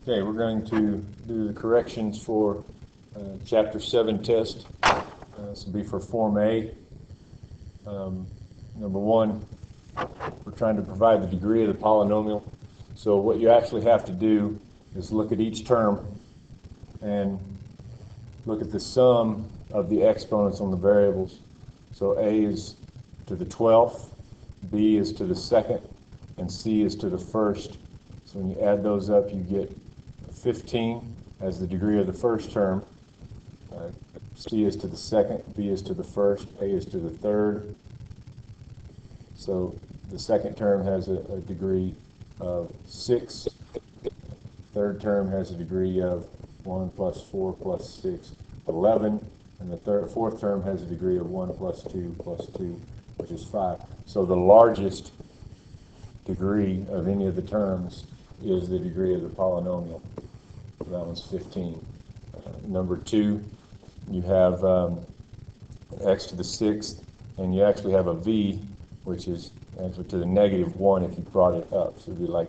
Okay, we're going to do the corrections for Chapter 7 test. This will be for Form A. Number one, we're trying to provide the degree of the polynomial. So what you actually have to do is look at each term and look at the sum of the exponents on the variables. So A is to the 12th, B is to the 2nd, and C is to the 1st. So when you add those up, you get 15 as the degree of the first term. C is to the 2nd, B is to the 1st, A is to the 3rd. So the 2nd term has a degree of 6. Third term has a degree of 1 plus 4 plus 6, 11. And the fourth term has a degree of 1 plus 2 plus 2, which is 5. So the largest degree of any of the terms is the degree of the polynomial. So that one's 15. Number 2, you have x to the 6th, and you actually have a v, which is actually to the -1 if you brought it up. So it would be like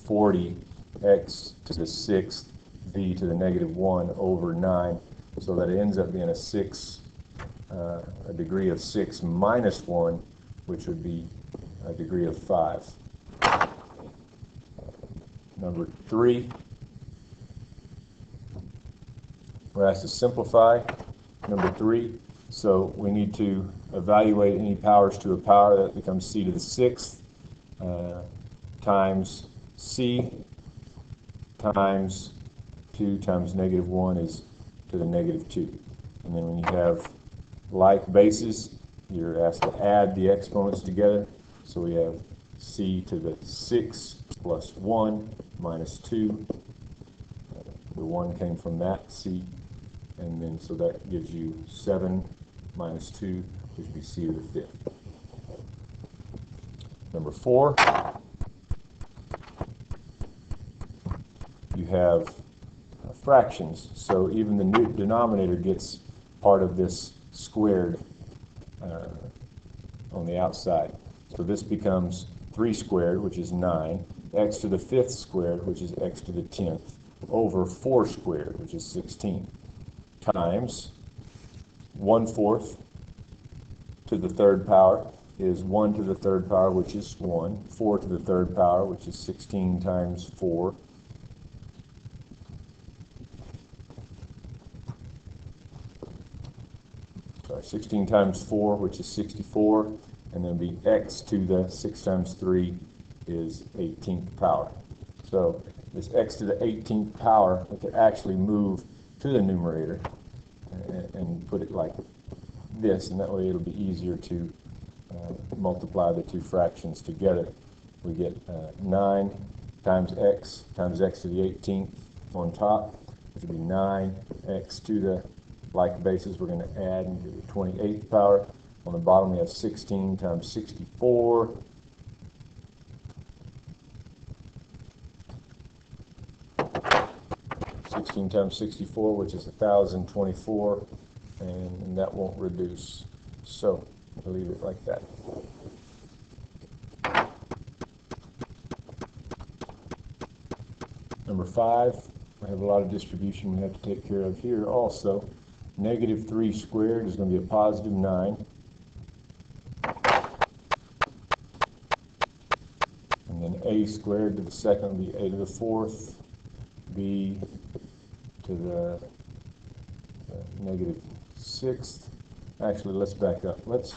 40 x to the 6th, v to the -1 over 9, so that it ends up being a degree of 6 minus 1, which would be a degree of 5. Number 3, we're asked to simplify number 3. So we need to evaluate any powers to a power. That becomes c to the 6th times c times 2 times -1 is to the -2. And then when you have like bases, you're asked to add the exponents together. So we have c to the 6 plus 1 minus 2. The 1 came from that c. And then so that gives you 7 minus 2, which would be c to the 5th. Number 4, you have fractions. So even the new denominator gets part of this squared on the outside. So this becomes 3 squared, which is 9, x to the 5th squared, which is x to the 10th, over 4 squared, which is 16, times 1/4 to the 3rd power is 1 to the 3rd power, which is 1, 4 to the 3rd power, which is 16 times 4, sorry, 16 times 4, which is 64, and then be x to the 6 times 3 is 18th power. So this x to the 18th power, we could actually move to the numerator and put it like this, and that way it'll be easier to multiply the two fractions together. We get 9 times x to the 18th on top, which will be 9x to the like bases. We're going to add and get the 28th power. On the bottom we have 16 times 64. Times 64, which is 1,024, and that won't reduce. So I'll leave it like that. Number 5, we have a lot of distribution we have to take care of here also. -3 squared is going to be a positive 9. And then a squared to the 2nd will be a to the 4th. B to the -6th. Actually, let's back up. Let's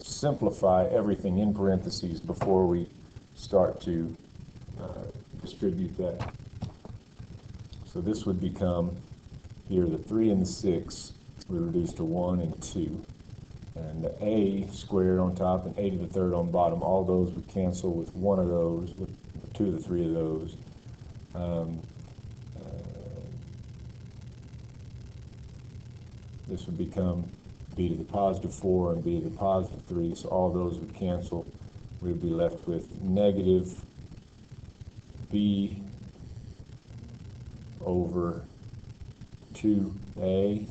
simplify everything in parentheses before we start to distribute that. So this would become here the 3 and the 6 we reduce to 1 and 2, and the a squared on top and a to the 3rd on bottom. All those would cancel with one of those, with 2 of the 3 of those. This would become b to the +4 and b to the +3, so all those would cancel. We would be left with negative b over 2a,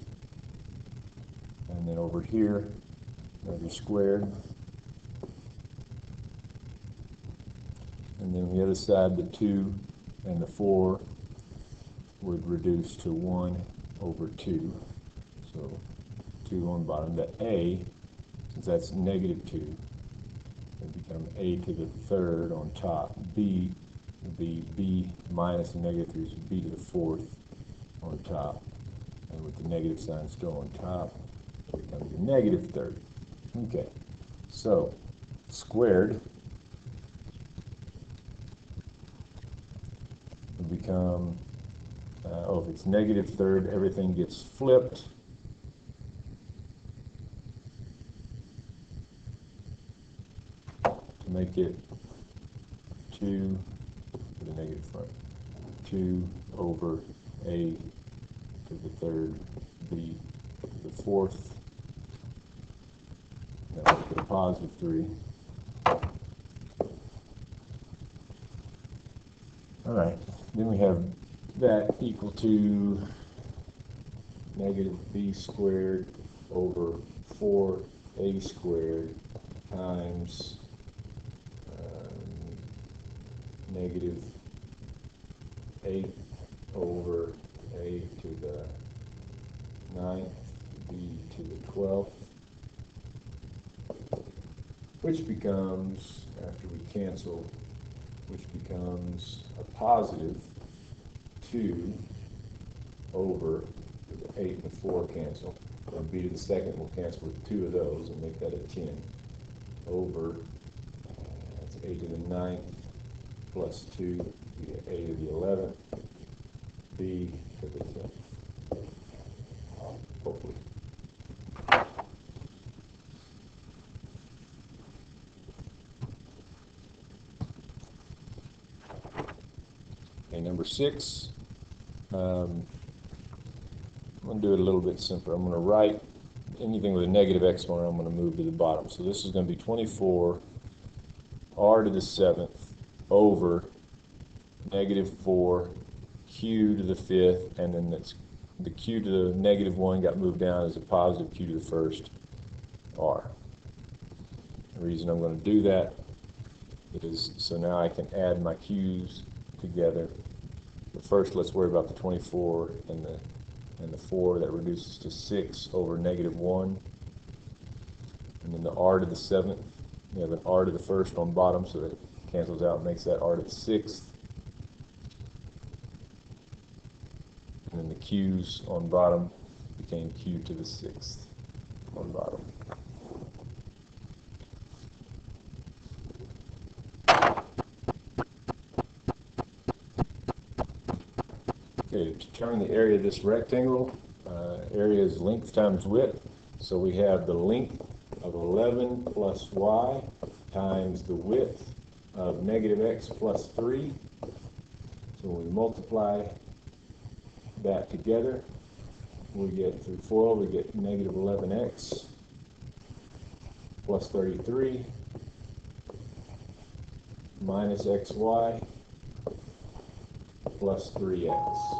and then over here that'll be squared, and then on the other side the 2 and the 4 would reduce to 1 over 2. So 2 on the bottom. The a, since that's negative 2, would become a to the third on top. B would be b minus the negative 3, so b to the fourth on top. And with the negative sign still on top, it becomes a negative third. Okay, so squared will become, if it's negative third, everything gets flipped. To make it 2 to the negative front. 2 over a to the third, b to the fourth. Now make it a positive 3. All right, then we have that equal to negative b squared over 4a squared times negative 8 over a to the 9th, b to the 12th, which becomes, after we cancel, which becomes a positive 2 over the 8 and the 4 cancel. And b to the second will cancel with 2 of those and make that a 10 over, that's a to the 9th plus 2, you get a to the 11th, b to the 10th, hopefully. Okay, number 6, I'm going to do it a little bit simpler. I'm going to write anything with a negative exponent, I'm going to move to the bottom. So this is going to be 24 r to the 7th over negative 4 q to the 5th, and then that's the q to the negative 1 got moved down as a positive q to the first r. The reason I'm going to do that is so now I can add my q's together. But first let's worry about the 24 and the 4. That reduces to 6 over negative 1. And then the r to the 7th, you have an r to the first on bottom, so that cancels out and makes that r to the 6th. And then the q's on bottom became q to the 6th on bottom. Okay, to determine the area of this rectangle, area is length times width. So we have the length of 11 plus y times the width of negative x plus 3. So when we multiply that together, we get through FOIL, we get negative 11x plus 33 minus xy plus 3x.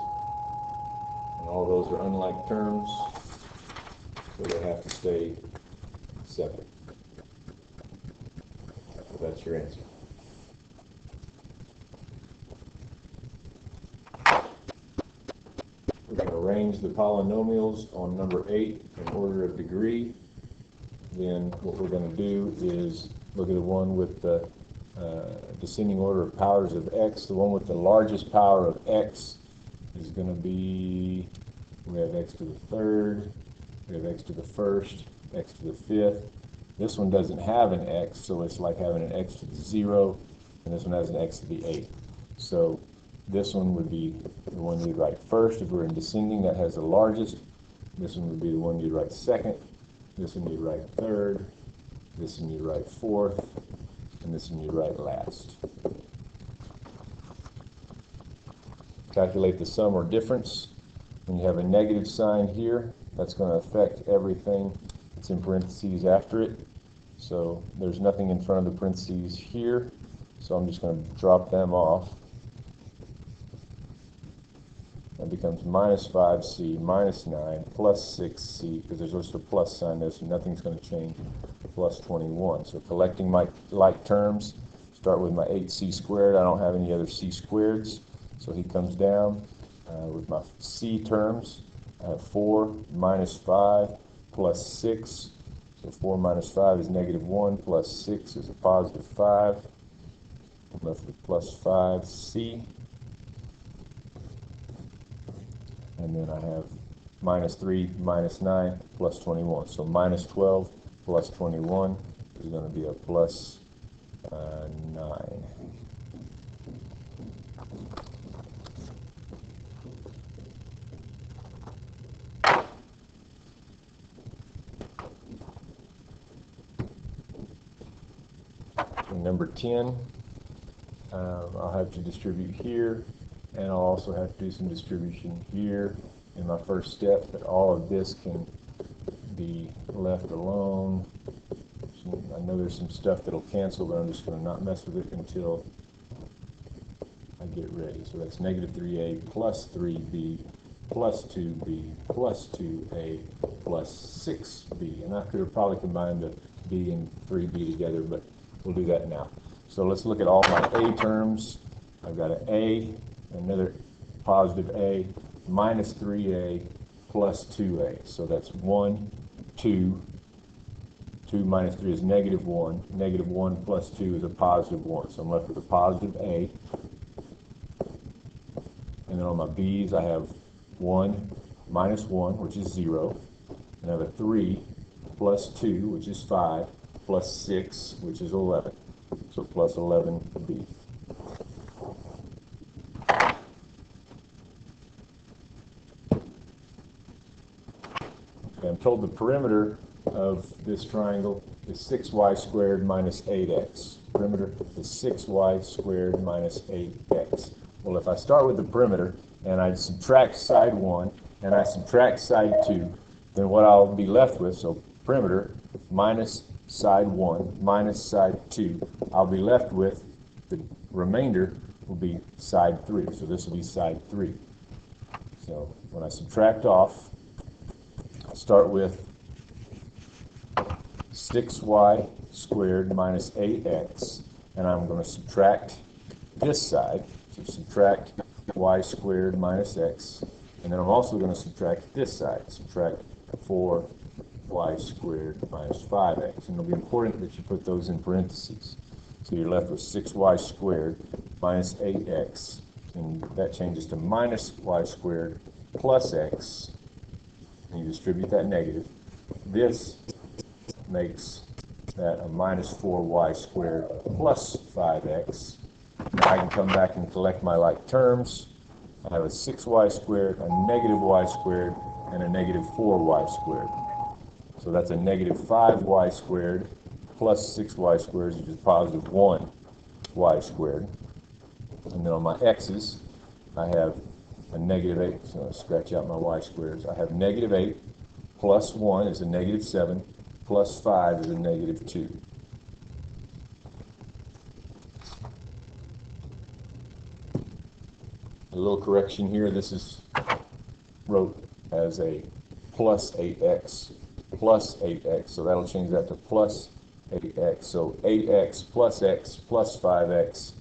And all those are unlike terms, so they have to stay separate. So that's your answer. We're going to arrange the polynomials on number 8 in order of degree. Then what we're going to do is look at the one with the descending order of powers of x. The one with the largest power of x is going to be, we have x to the third, we have x to the first, x to the fifth. This one doesn't have an x, so it's like having an x to the 0, and this one has an x to the 8th. So this one would be the one you'd write first if we're in descending, that has the largest. This one would be the one you'd write second, this one you'd write third, this one you'd write fourth, and this one you'd write last. Calculate the sum or difference. When you have a negative sign here, that's going to affect everything that's in parentheses after it. So there's nothing in front of the parentheses here, so I'm just going to drop them off. That becomes minus 5c minus 9 plus 6c, because there's just a plus sign there, so nothing's going to change, plus 21. So collecting my like terms, start with my 8c squared. I don't have any other c squareds, So he comes down with my C terms. I have 4 minus 5 plus 6. So 4 minus 5 is negative 1 plus 6 is a positive 5. I'm left with plus 5C. And then I have minus 3 minus 9 plus 21. So minus 12 plus 21 is going to be a plus 9. And number 10, I'll have to distribute here, and I'll also have to do some distribution here in my first step, but all of this can be left alone. I know there's some stuff that'll cancel, but I'm just going to not mess with it until I get ready. So that's negative 3a plus 3b plus 2b plus 2a plus 6b. And I could have probably combined the b and 3b together, but we'll do that now. So let's look at all my a terms. I've got an a, another positive a, minus 3a plus 2a. So that's 1, 2. 2 minus 3 is negative 1. Negative 1 plus 2 is a positive 1. So I'm left with a positive a. And then on my b's, I have 1 minus 1, which is 0. And I have a 3 plus 2, which is 5, plus 6, which is 11. So plus 11b. Okay, I'm told the perimeter of this triangle is 6y squared minus 8x. Perimeter is 6y squared minus 8x. Well, if I start with the perimeter and I subtract side 1 and I subtract side 2, then what I'll be left with, so perimeter minus side 1 minus side 2, I'll be left with the remainder will be side 3. So this will be side 3. So when I subtract off, I'll start with 6y squared minus 8x, and I'm going to subtract this side, so subtract y squared minus x, and then I'm also going to subtract this side, subtract 4y squared minus 5x, and it'll be important that you put those in parentheses. So you're left with 6y squared minus 8x, and that changes to minus y squared plus x, and you distribute that negative. This makes that a minus 4y squared plus 5x. Now I can come back and collect my like terms. I have a 6y squared, a negative y squared, and a negative 4y squared. So that's a negative 5y squared plus 6y squared, which is positive 1y squared. And then on my x's, I have a negative 8. So I'll scratch out my y squares. I have negative 8 plus 1 is a negative 7. Plus 5 is a negative 2. A little correction here. This is wrote as a plus 8x plus 8x. So that'll change that to plus 8x. So 8x plus x plus 5x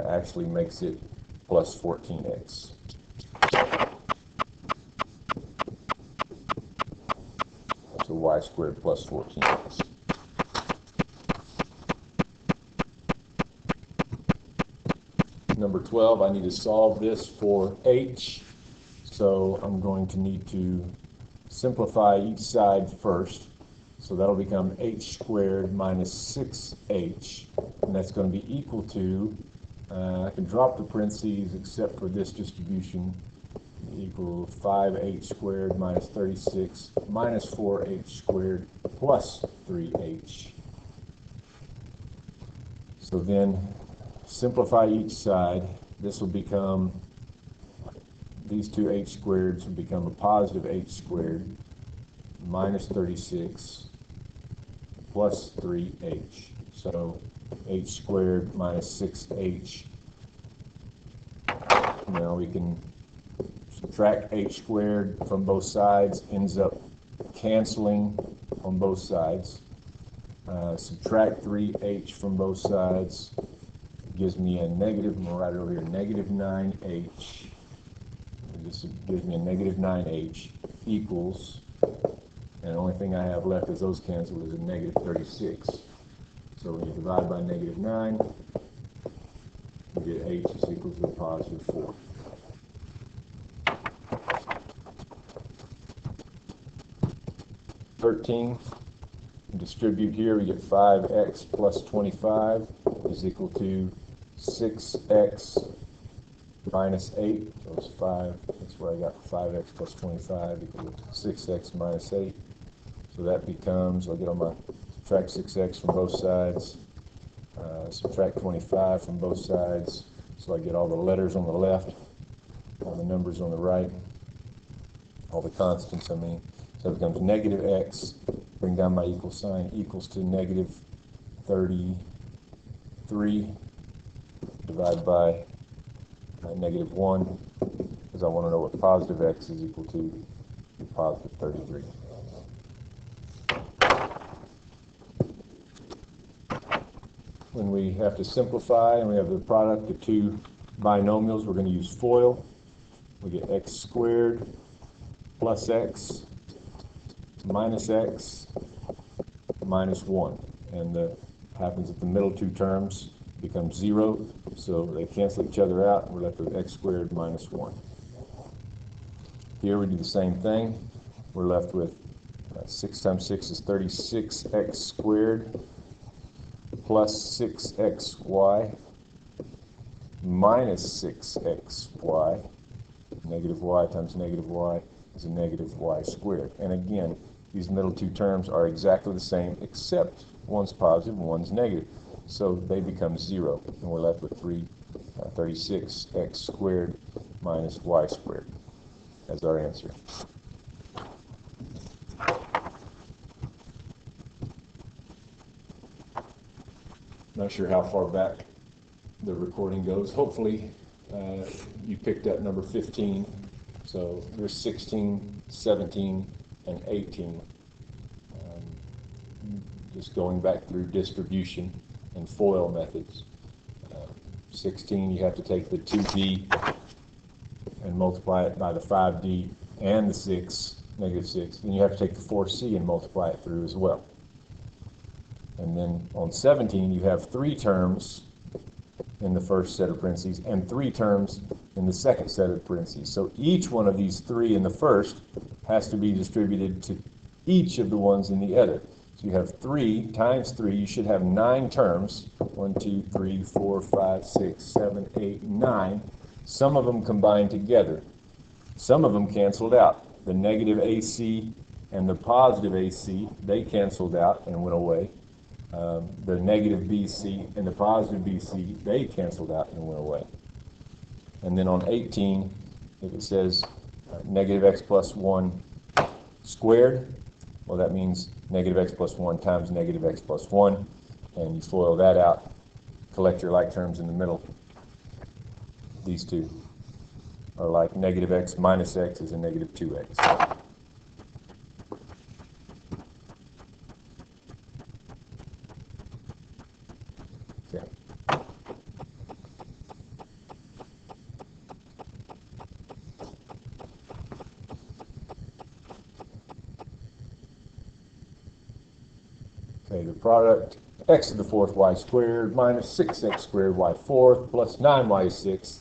actually makes it plus 14x. So y squared plus 14x. Number 12, I need to solve this for h. So I'm going to need to simplify each side first. So that'll become h squared minus 6h. And that's going to be equal to, I can drop the parentheses except for this distribution, equal 5h squared minus 36 minus 4h squared plus 3h. So then simplify each side. This will become, these two h squareds will become a positive h squared minus 36 plus 3h. So h squared minus 6h. Now we can subtract h squared from both sides, ends up canceling on both sides. Subtract 3h from both sides, gives me a negative, I'm going to write it over here, negative 9h. This gives me a negative 9h equals, and the only thing I have left as those cancel is a negative 36. So when you divide by negative 9, you get h is equal to a positive 4. Distribute here, we get 5x plus 25 is equal to 6x minus 8. So it's 5, that's where I got 5x plus 25 equal to 6x minus 8. So that becomes, I'll get on my subtract 6x from both sides, subtract 25 from both sides, so I get all the letters on the left, all the numbers on the right, all the constants, I mean. So it becomes negative x, bring down my equal sign, equals to negative 33, divide by negative 1, because I want to know what positive x is equal to, positive 33. When we have to simplify and we have the product of two binomials, we're going to use FOIL. We get x squared plus x minus x minus 1. And the happens that the middle two terms become 0, so they cancel each other out, and we're left with x squared minus 1. Here we do the same thing. We're left with 6 times 6 is 36x squared plus 6xy minus 6xy. Negative y times negative y is a negative y squared. And again, these middle two terms are exactly the same, except one's positive and one's negative. So they become 0, and we're left with 36x squared minus y squared as our answer. Not sure how far back the recording goes. Hopefully you picked up number 15. So there's 16, 17, and 18. Just going back through distribution and FOIL methods. 16, you have to take the 2d and multiply it by the 5d and the 6, negative 6. Then you have to take the 4c and multiply it through as well. And then on 17, you have 3 terms in the first set of parentheses and 3 terms in the second set of parentheses. So each one of these 3 in the first has to be distributed to each of the ones in the other. So you have 3 times 3, you should have 9 terms. 1, 2, 3, 4, 5, 6, 7, 8, 9. Some of them combined together. Some of them canceled out. The negative AC and the positive AC, they canceled out and went away. The negative BC and the positive BC, they canceled out and went away. And then on 18, if it says negative x plus 1 squared, well, that means negative x plus 1 times negative x plus 1, and you FOIL that out, collect your like terms in the middle. These two are like negative x minus x is a negative 2x. Okay. Okay, the product x to the 4th y squared minus 6x squared y 4th plus 9y 6th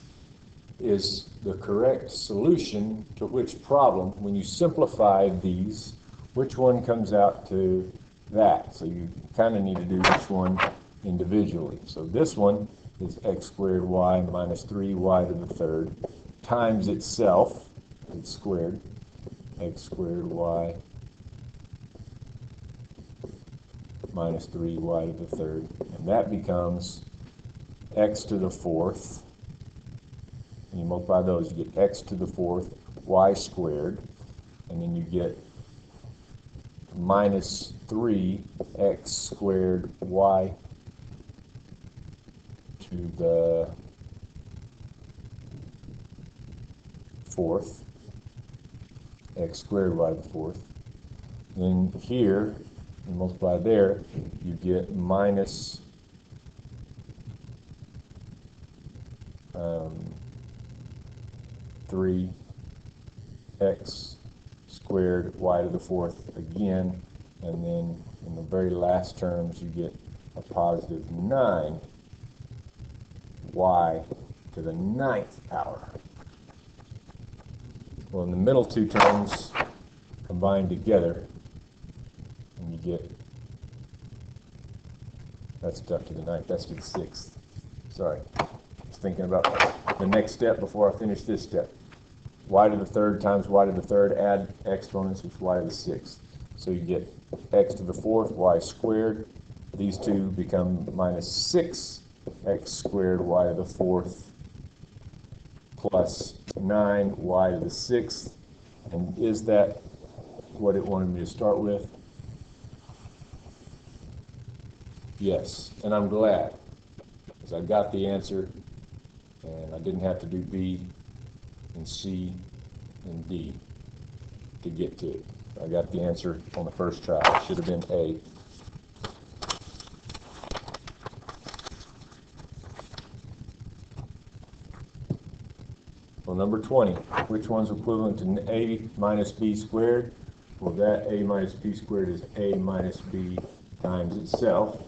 is the correct solution to which problem? When you simplify these, which one comes out to that? So you kind of need to do each one individually. So this one is x squared y minus 3y to the 3rd times itself, it's squared, x squared y minus 3y to the 3rd, and that becomes x to the 4th. And you multiply those, you get x to the 4th y squared, and then you get minus 3x squared y to the 4th, x squared y to the 4th. Then here, you multiply there, you get minus 3x squared y to the fourth again, and then in the very last terms you get a positive 9 y to the 9th power. Well, in the middle two terms combined together, and you get, that's stuck to the 9th, that's to the 6th. Sorry, I was thinking about the next step before I finish this step. Y to the third times y to the third, add exponents with y to the 6th. So you get x to the fourth, y squared. These two become minus 6x squared y to the fourth plus 9y to the 6th. And is that what it wanted me to start with? Yes, and I'm glad, because I got the answer, and I didn't have to do B and C and D to get to it. I got the answer on the first try. It should have been A. Well, number 20, which one's equivalent to A minus B squared? Well, that A minus B squared is A minus B times itself,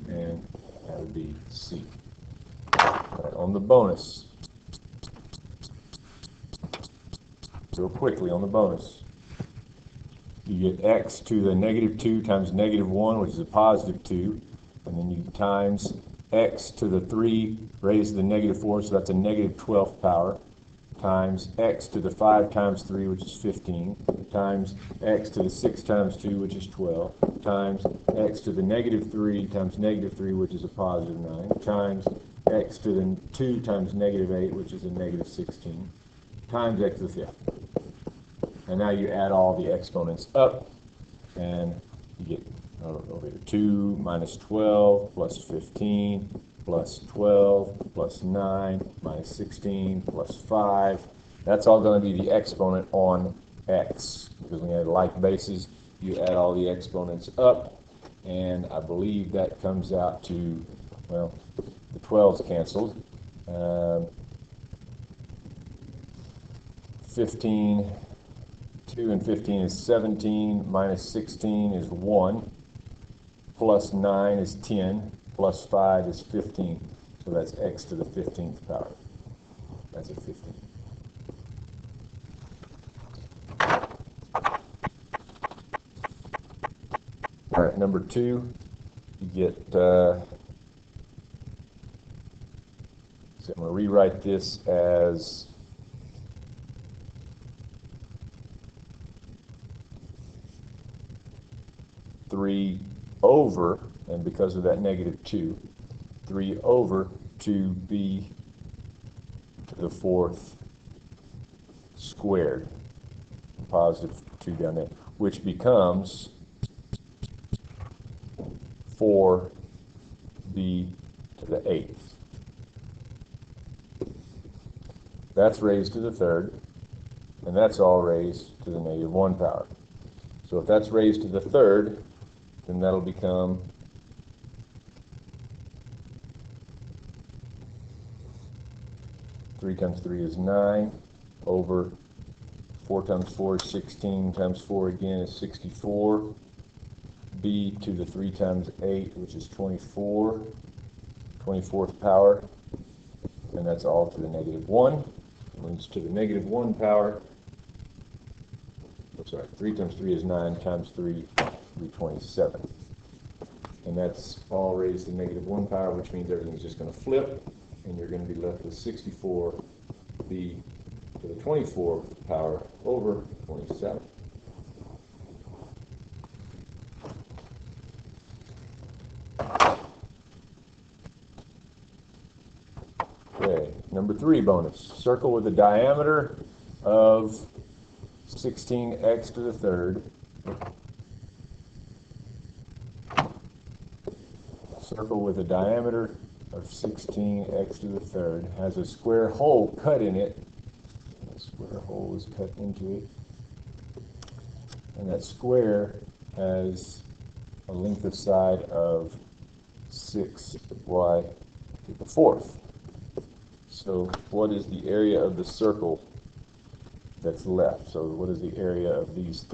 and that would be C. All right, on the bonus, real quickly on the bonus, you get x to the negative 2 times negative 1, which is a positive 2, and then you times x to the 3 raised to the negative 4, so that's a negative 12th power, times x to the 5 times 3, which is 15, times x to the 6 times 2, which is 12, times x to the negative 3 times negative 3, which is a positive 9, times x to the 2 times negative 8, which is a negative 16, times x to the 5th. And now you add all the exponents up, and you get over here 2 minus 12 plus 15 plus 12 plus 9 minus 16 plus 5. That's all going to be the exponent on x, because when you have like bases, you add all the exponents up, and I believe that comes out to, well, the 12's canceled. 15, 2 and 15 is 17, minus 16 is 1, plus 9 is 10, plus 5 is 15. So that's x to the 15th power. That's a 15. All right, number 2, you get, so I'm going to rewrite this as three over, and because of that negative 2, 3 over 2b to the 4th squared, positive 2 down there, which becomes 4b to the 8th. That's raised to the 3rd, and that's all raised to the negative 1 power. So if that's raised to the 3rd, then that'll become 3 times 3 is 9 over 4 times 4 is 16 times 4 again is 64. B to the 3 times 8, which is 24, 24th power, and that's all to the negative 1. When it's to the negative 1 power, I'm sorry, 3 times 3 is 9 times 3, 327. And that's all raised to negative 1 power, which means everything's just going to flip, and you're going to be left with 64b to the 24th power over 27. Okay, number 3 bonus. Circle with a diameter of 16x to the 3rd. Circle with a diameter of 16x to the 3rd has a square hole cut in it. A square hole is cut into it. And that square has a length of side of 6y to the 4th. So what is the area of the circle that's left? So what is the area of these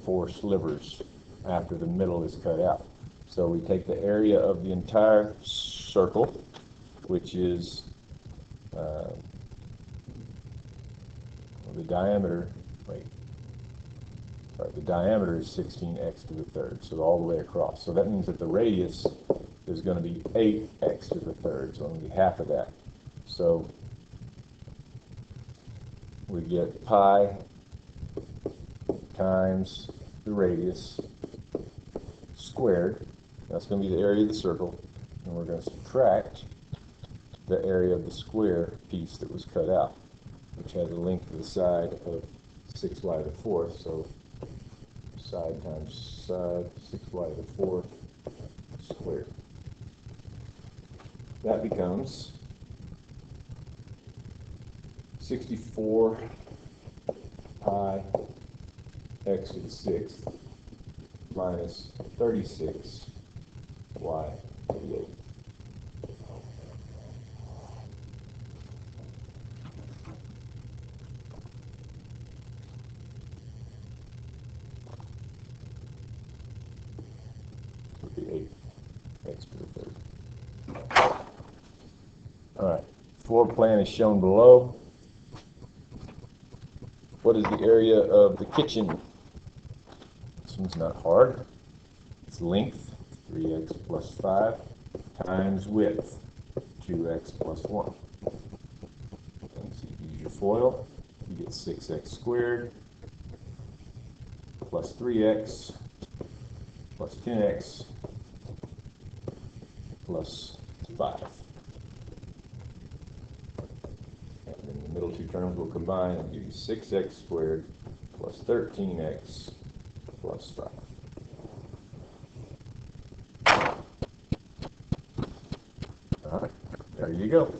4 slivers after the middle is cut out? So we take the area of the entire circle, which is the diameter, the diameter is 16x to the third, so all the way across. So that means that the radius is going to be 8x to the third, so only half of that. So we get pi times the radius squared. That's going to be the area of the circle, and we're going to subtract the area of the square piece that was cut out, which has a length to the side of 6y to the fourth, so side times side, 6y to the fourth squared. That becomes 64 pi x to the sixth minus 36 y to the eighth. Would be 8x to the third. All right, floor plan is shown below. What is the area of the kitchen? This one's not hard. It's length, 3x plus 5, times width, 2x plus 1. And so you use your FOIL, you get 6x squared plus 3x plus 10x plus 5. And then the middle 2 terms will combine and give you 6x squared plus 13x plus 5. All right, there you go.